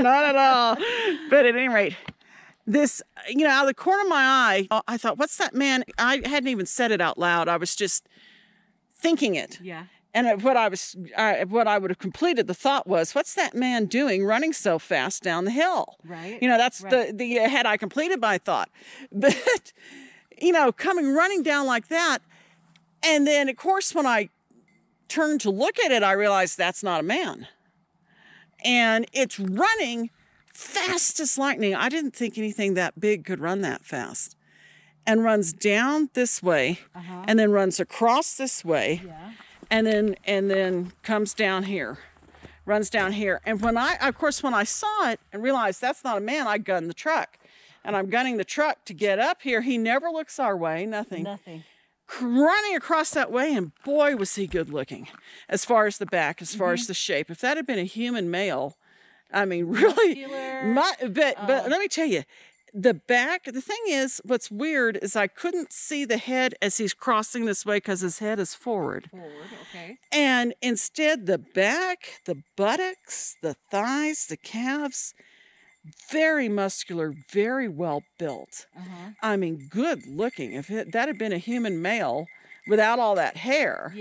Not at all. But at any rate, this, out of the corner of my eye, I thought, what's that man? I hadn't even said it out loud. I was just thinking it. Yeah. And what I would have completed the thought was, what's that man doing running so fast down the hill? Right. That's the had I completed my thought. But, coming running down like that. And then, of course, when I turned to look at it, I realized that's not a man. And it's running fast as lightning. I didn't think anything that big could run that fast. And runs down this way, and then runs across this way, and then comes down here, runs down here. And when I saw it and realized that's not a man, I gunned the truck. And I'm gunning the truck to get up here. He never looks our way, nothing. Running across that way, and boy, was he good looking as far as the back, as far as the shape. If that had been a human male, I mean, really, but let me tell you, the back, the thing is, what's weird is I couldn't see the head as he's crossing this way because his head is forward. Okay. And instead, the back, the buttocks, the thighs, the calves, very muscular, very well built. I mean, good looking. If that had been a human male without all that hair,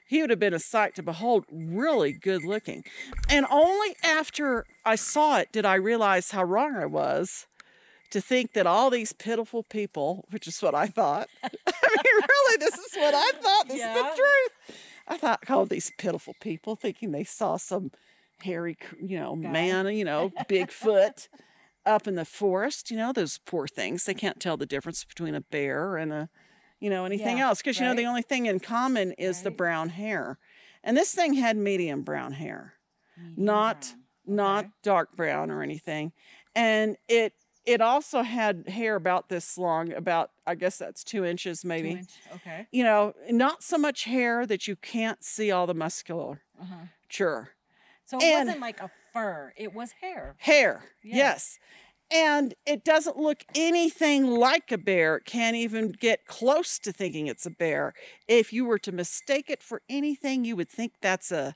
he would have been a sight to behold. Really good looking. And only after I saw it did I realize how wrong I was to think that all these pitiful people, which is what I thought. I mean, really, this is what I thought. This is the truth. I thought, oh, these pitiful people, thinking they saw some hairy, man, Bigfoot up in the forest. Those poor things. They can't tell the difference between a bear and anything else. Because, the only thing in common is the brown hair. And this thing had medium brown hair, not dark brown or anything. And it also had hair about this long, I guess that's 2 inches maybe. 2 inch. Okay. Not so much hair that you can't see all the musculature. So it wasn't like a fur, it was hair. Hair, yes. And it doesn't look anything like a bear. It can't even get close to thinking it's a bear. If you were to mistake it for anything, you would think that's a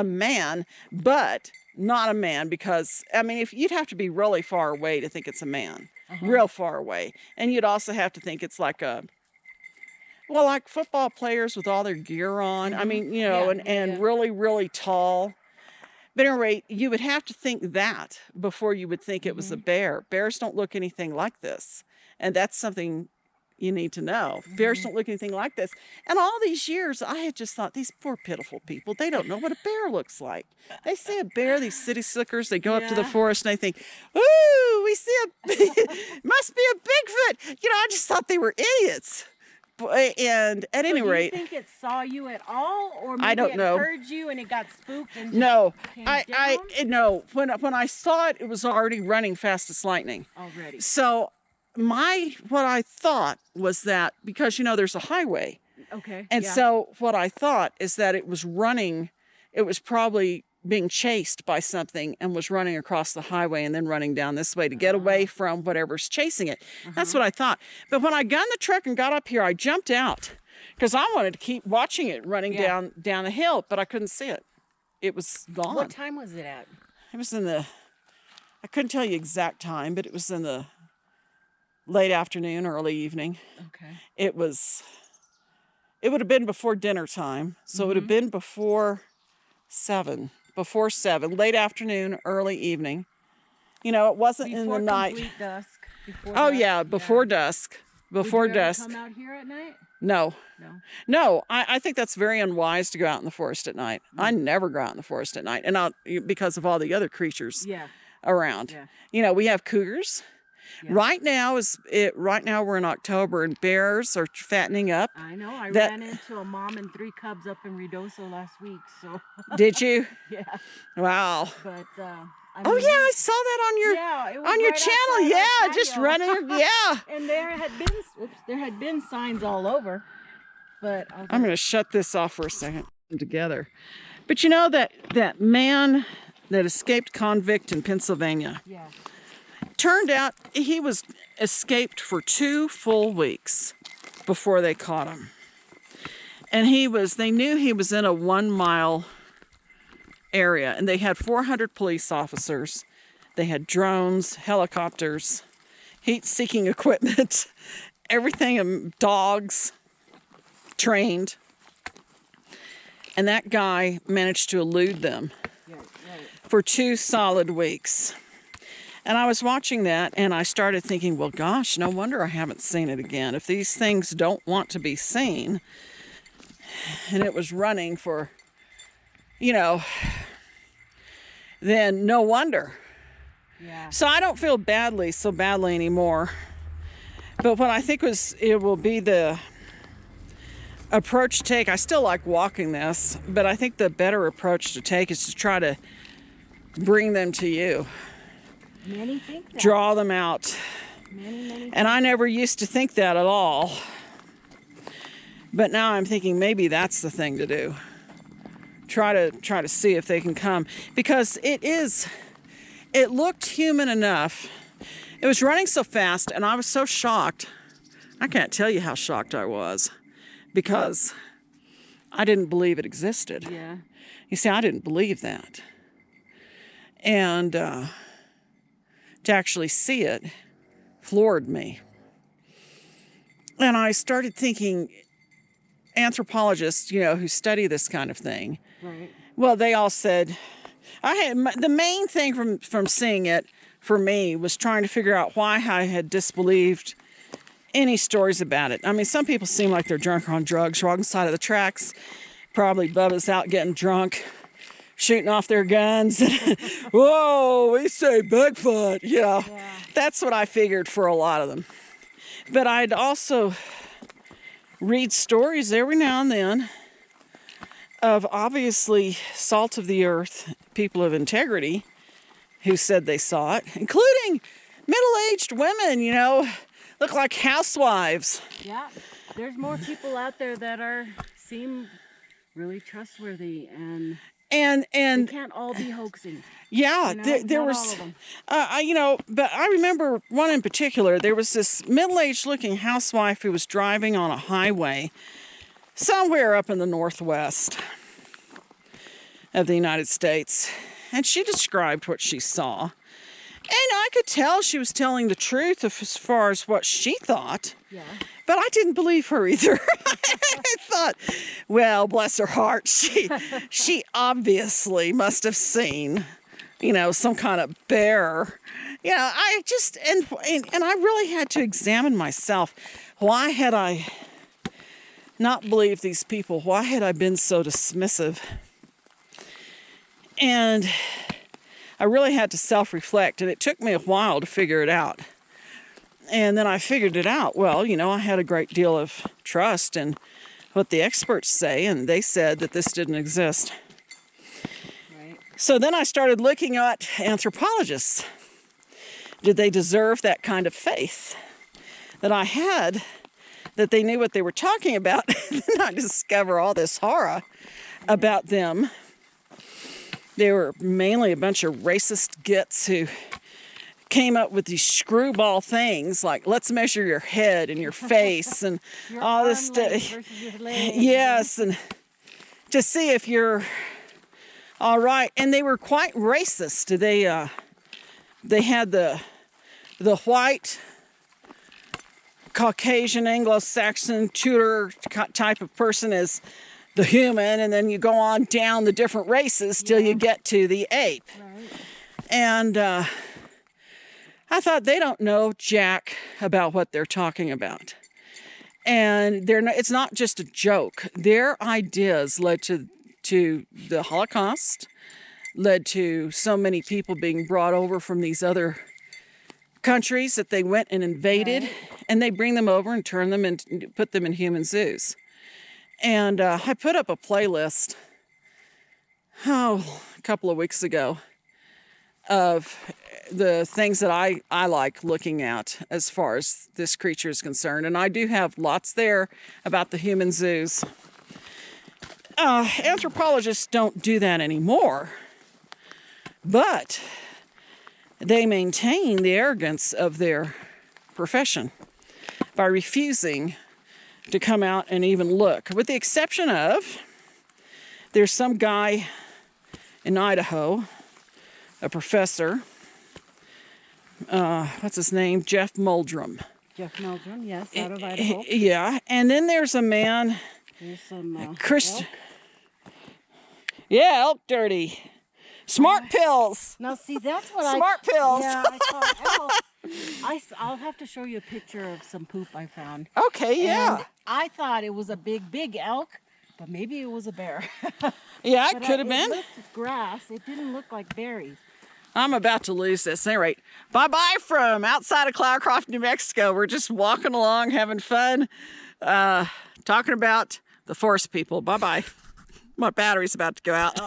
man, but not a man, because, I mean, if you'd have to be really far away to think it's a man, real far away. And you'd also have to think it's like like football players with all their gear on. I mean, and really, really tall. But anyway, you would have to think that before you would think it was a bear. Bears don't look anything like this. And that's something you need to know. Bears don't look anything like this. And all these years, I had just thought, these poor pitiful people, they don't know what a bear looks like. They see a bear, these city slickers, they go up to the forest and they think, ooh, we see must be a Bigfoot. I just thought they were idiots. And at any rate, do you think it saw you at all, or maybe I don't know. It heard you and it got spooked and no, came down? No. When I saw it, it was already running fast as lightning. Already. So what I thought was that, because there's a highway. Okay. And so what I thought is that it was running. It was probably being chased by something and was running across the highway and then running down this way to get away from whatever's chasing it. That's what I thought. But when I gunned the truck and got up here, I jumped out because I wanted to keep watching it running down the hill, but I couldn't see it. It was gone. What time was it at? It was I couldn't tell you exact time, but it was in the late afternoon, early evening. Okay. It would have been before dinner time. So it would have been before 7, late afternoon, early evening. It wasn't in the night. Before complete dusk. Before dusk. Before dusk. Would you ever come out here at night? No. I think that's very unwise to go out in the forest at night. I never go out in the forest at night, and because of all the other creatures around. We have cougars. Right now we're in October, and bears are fattening up. I know. I ran into a mom and 3 cubs up in Ruidoso last week. So. Did you? Yeah. Wow. But I saw that on your channel. Just running. And there had been signs all over. But I'm going to shut this off for a second. Together. But that man that escaped convict in Pennsylvania. Yeah. Turned out he was escaped for 2 full weeks before they caught him. And they knew he was in a 1-mile area, and they had 400 police officers. They had drones, helicopters, heat-seeking equipment, everything, dogs, trained. And that guy managed to elude them for 2 solid weeks. And I was watching that, and I started thinking, well, gosh, no wonder I haven't seen it again. If these things don't want to be seen, and it was running for, you know, then no wonder. Yeah. So I don't feel so badly anymore. But what I think it will be the approach to take, I still like walking this, but I think the better approach to take is to try to bring them to you. Many think that. Draw them out. Many. And I never used to think that at all. But now I'm thinking maybe that's the thing to do. Try to see if they can come. Because it looked human enough. It was running so fast, and I was so shocked. I can't tell you how shocked I was. Because I didn't believe it existed. Yeah. You see, I didn't believe that. And to actually see it floored me. And I started thinking, anthropologists, who study this kind of thing, Right. well, they all said, the main thing from seeing it for me was trying to figure out why I had disbelieved any stories about it. I mean, some people seem like they're drunk or on drugs, wrong side of the tracks. Probably Bubba's out getting drunk, shooting off their guns. Whoa, we say Bigfoot. Yeah, that's what I figured for a lot of them. But I'd also read stories every now and then of obviously salt of the earth, people of integrity who said they saw it, including middle-aged women, look like housewives. Yeah. There's more people out there that seem really trustworthy, and they can't all be hoaxing. Yeah, there Not was, all of them. But I remember one in particular. There was this middle-aged looking housewife who was driving on a highway somewhere up in the northwest of the United States. And she described what she saw. And I could tell she was telling the truth as far as what she thought. Yeah. But I didn't believe her either. I thought, well, bless her heart, she obviously must have seen, some kind of bear. I just, and I really had to examine myself. Why had I not believed these people? Why had I been so dismissive? And I really had to self-reflect, and it took me a while to figure it out. And then I figured it out. Well, I had a great deal of trust in what the experts say, and they said that this didn't exist. Right. So then I started looking at anthropologists. Did they deserve that kind of faith that I had, that they knew what they were talking about? And then I discover all this horror about them. They were mainly a bunch of racist gits who came up with these screwball things like, let's measure your head and your face and Your all this arm length stuff. versus your leg. Yes, and to see if you're all right. And they were quite racist. They had the white Caucasian Anglo-Saxon Tudor type of person as the human, and then you go on down the different races till you get to the ape. Right. And I thought, they don't know jack about what they're talking about. And it's not just a joke. Their ideas led to the Holocaust, led to so many people being brought over from these other countries that they went and invaded, and they bring them over and turn them and put them in human zoos. And I put up a playlist, a couple of weeks ago, of the things that I like looking at as far as this creature is concerned. And I do have lots there about the human zoos. Anthropologists don't do that anymore. But they maintain the arrogance of their profession by refusing to come out and even look. With the exception of, there's some guy in Idaho, a professor, what's his name? Jeff Muldrum. Jeff Meldrum, yes, out of Idaho. Yeah, and then there's a man. There's some elk. Yeah, elk dirty. Smart pills. Now, see, that's what Smart pills. Yeah, I thought elk. I'll have to show you a picture of some poop I found. Okay, yeah. And I thought it was a big elk, but maybe it was a bear. Yeah, it could have been. It looked grass. It didn't look like berries. I'm about to lose this. At any rate, bye-bye from outside of Cloudcroft, New Mexico. We're just walking along, having fun, talking about the forest people. Bye-bye. My battery's about to go out.